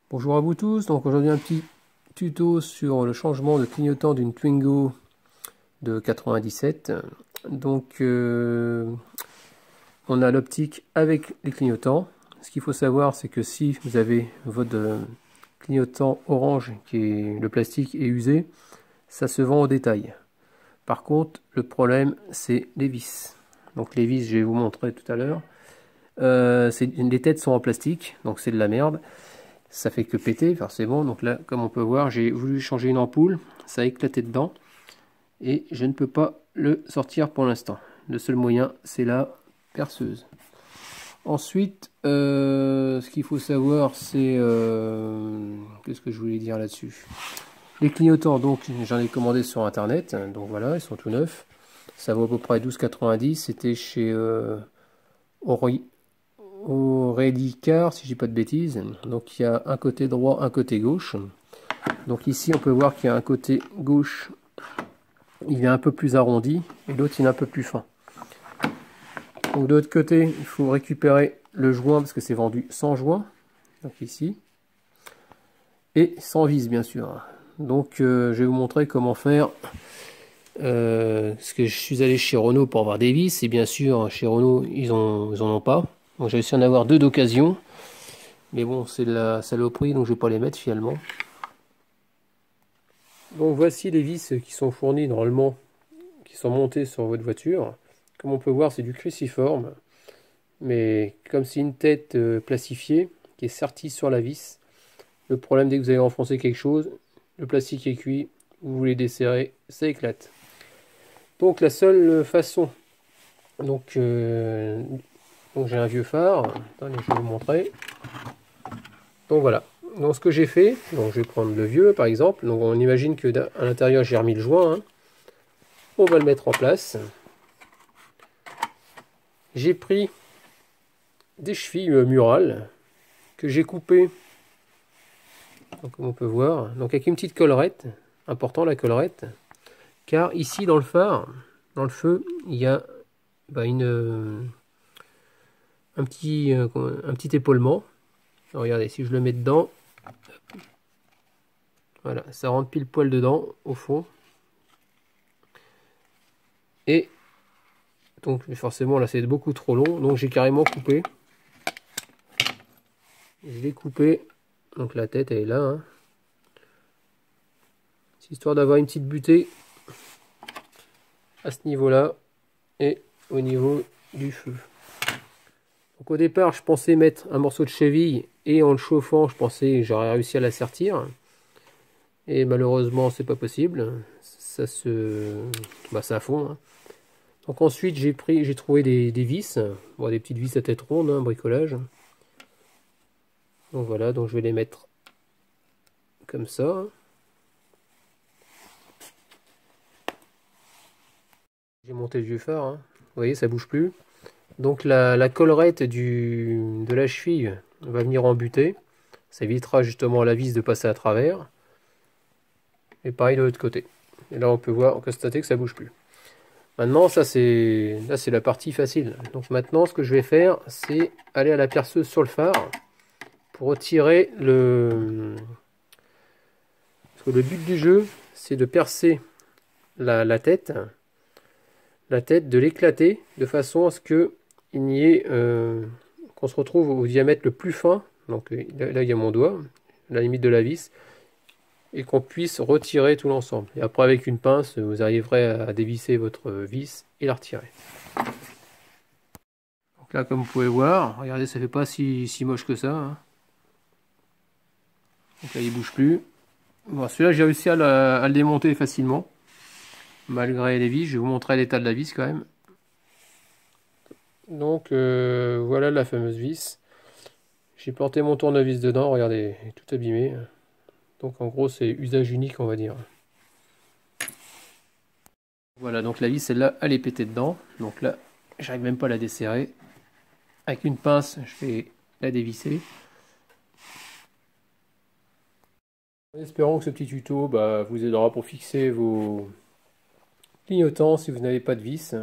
Bonjour à vous tous, donc aujourd'hui un petit tuto sur le changement de clignotant d'une Twingo de 97. Donc on a l'optique avec les clignotants. Ce qu'il faut savoir, c'est que si vous avez votre clignotant orange qui est le plastique est usé, ça se vend au détail. Par contre, le problème c'est les vis. Donc les vis, je vais vous montrer tout à l'heure. Les têtes sont en plastique, donc c'est de la merde. Ça fait que péter forcément. Donc là, comme on peut voir, j'ai voulu changer une ampoule, ça a éclaté dedans et je ne peux pas le sortir pour l'instant. Le seul moyen, c'est la perceuse. Ensuite, ce qu'il faut savoir, c'est qu'est-ce que je voulais dire là-dessus. Les clignotants, donc j'en ai commandé sur internet, donc voilà, ils sont tout neufs. Ça vaut à peu près 12,90. C'était chez Aurélicard, si je dis pas de bêtises. Donc il y a un côté droit, un côté gauche. Donc ici on peut voir qu'il y a un côté gauche, il est un peu plus arrondi et l'autre il est un peu plus fin. Donc de l'autre côté il faut récupérer le joint parce que c'est vendu sans joint. Donc ici. Et sans vis bien sûr. Donc je vais vous montrer comment faire. Parce que je suis allé chez Renault pour avoir des vis et bien sûr chez Renault ils en ont pas. Donc j'ai réussi à en avoir deux d'occasion. Mais bon, c'est de la saloperie, donc je vais pas les mettre finalement. Donc voici les vis qui sont fournies normalement, qui sont montées sur votre voiture. Comme on peut voir, c'est du cruciforme. Mais comme c'est une tête plastifiée, qui est sertie sur la vis, le problème dès que vous allez enfoncer quelque chose, le plastique est cuit, vous voulez desserrer, ça éclate. Donc la seule façon, donc j'ai un vieux phare, attendez, je vais vous montrer. Donc voilà, donc ce que j'ai fait, donc je vais prendre le vieux par exemple, donc on imagine que à l'intérieur j'ai remis le joint, hein. On va le mettre en place. J'ai pris des chevilles murales que j'ai coupées, donc, comme on peut voir, donc avec une petite collerette, important la collerette, car ici dans le phare, dans le feu, il y a un petit épaulement. Alors, regardez, si je le mets dedans, voilà, ça rentre pile poil dedans, au fond. Et donc forcément là c'est beaucoup trop long, donc j'ai carrément coupé. Je l'ai coupé, donc la tête elle est là. Hein. C'est histoire d'avoir une petite butée à ce niveau-là et au niveau du feu. Donc au départ je pensais mettre un morceau de cheville et en le chauffant je pensais que j'aurais réussi à la sertir. Et malheureusement c'est pas possible, ça ça fond. Hein. Donc ensuite j'ai trouvé des vis, bon, des petites vis à tête ronde, hein, bricolage. Donc voilà, donc je vais les mettre comme ça. J'ai monté le vieux phare, hein. Vous voyez ça bouge plus. Donc la collerette de la cheville va venir en butée. Ça évitera justement à la vis de passer à travers. Et pareil de l'autre côté. Et là on peut constater que ça bouge plus. Maintenant là c'est la partie facile. Donc maintenant ce que je vais faire c'est aller à la perceuse sur le phare pour retirer parce que le but du jeu c'est de percer la tête, de l'éclater de façon à ce que il n'y ait qu'on se retrouve au diamètre le plus fin. Donc là il y a mon doigt, la limite de la vis. Et qu'on puisse retirer tout l'ensemble. Et après avec une pince, vous arriverez à dévisser votre vis et la retirer. Donc là comme vous pouvez voir, regardez ça fait pas si moche que ça. Hein. Donc là il bouge plus. Bon celui-là j'ai réussi à le démonter facilement. Malgré les vis, je vais vous montrer l'état de la vis quand même. Donc voilà la fameuse vis. J'ai planté mon tournevis dedans, regardez, il est tout abîmé. Donc en gros c'est usage unique on va dire. Voilà, donc la vis, celle-là, elle est pétée dedans. Donc là, j'arrive même pas à la desserrer. Avec une pince, je vais la dévisser. En espérant que ce petit tuto vous aidera pour fixer vos clignotants si vous n'avez pas de vis.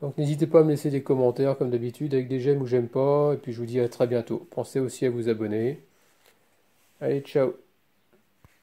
Donc n'hésitez pas à me laisser des commentaires comme d'habitude avec des j'aime ou j'aime pas. Et puis je vous dis à très bientôt. Pensez aussi à vous abonner. Allez, ciao.